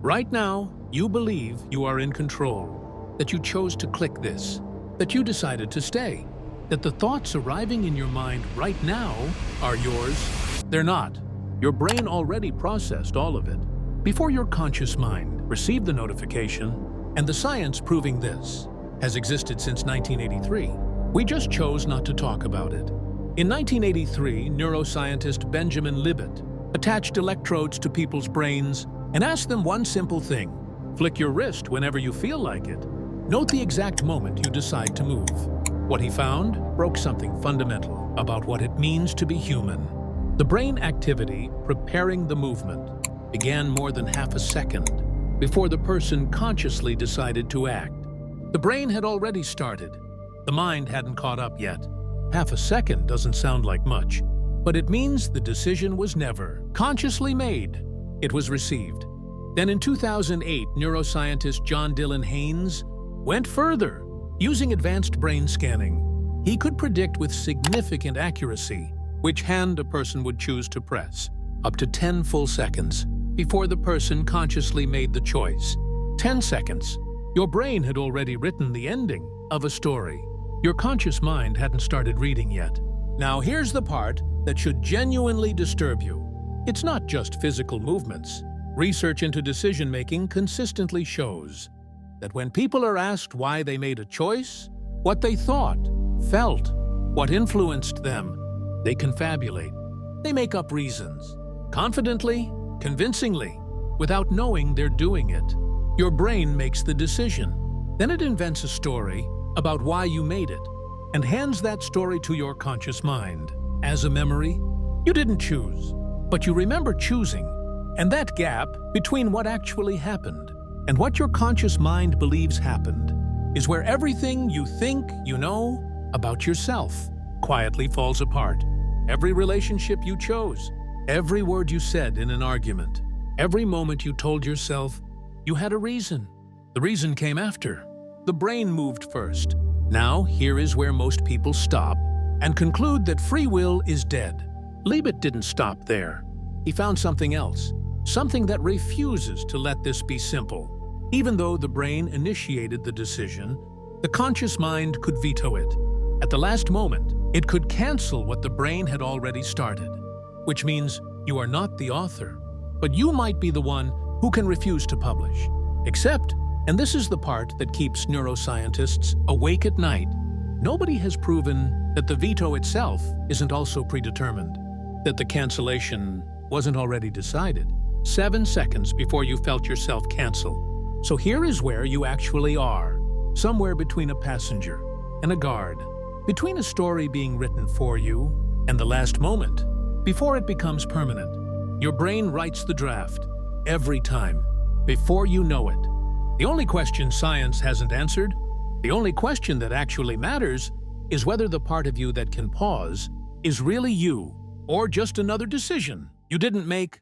Right now, you believe you are in control, that you chose to click this, that you decided to stay, that the thoughts arriving in your mind right now are yours. They're not. Your brain already processed all of it before your conscious mind received the notification, and the science proving this has existed since 1983. We just chose not to talk about it. In 1983, neuroscientist Benjamin Libet attached electrodes to people's brains and asked them one simple thing: flick your wrist whenever you feel like it. Note the exact moment you decide to move. What he found broke something fundamental about what it means to be human. The brain activity preparing the movement began more than half a second before the person consciously decided to act. The brain had already started. The mind hadn't caught up yet. Half a second doesn't sound like much, but it means the decision was never consciously made. It was received. Then in 2008, neuroscientist John Dylan Haynes went further. Using advanced brain scanning, he could predict with significant accuracy which hand a person would choose to press, up to 10 full seconds before the person consciously made the choice. 10 seconds. Your brain had already written the ending of a story. Your conscious mind hadn't started reading yet. Now here's the part that should genuinely disturb you. It's not just physical movements. Research into decision-making consistently shows that when people are asked why they made a choice, what they thought, felt, what influenced them, they confabulate. They make up reasons, confidently, convincingly, without knowing they're doing it. Your brain makes the decision. Then it invents a story about why you made it and hands that story to your conscious mind as a memory. You didn't choose, but you remember choosing. And that gap between what actually happened and what your conscious mind believes happened is where everything you think you know about yourself quietly falls apart. Every relationship you chose, every word you said in an argument, every moment you told yourself you had a reason. The reason came after. The brain moved first. Now, here is where most people stop and conclude that free will is dead. Libet didn't stop there. He found something else, something that refuses to let this be simple. Even though the brain initiated the decision, the conscious mind could veto it. At the last moment, it could cancel what the brain had already started, which means you are not the author, but you might be the one who can refuse to publish. Except, and this is the part that keeps neuroscientists awake at night, nobody has proven that the veto itself isn't also predetermined, that the cancellation wasn't already decided 7 seconds before you felt yourself cancel. So here is where you actually are, somewhere between a passenger and a guard, between a story being written for you and the last moment, before it becomes permanent. Your brain writes the draft every time, before you know it. The only question science hasn't answered, the only question that actually matters, is whether the part of you that can pause is really you, or just another decision you didn't make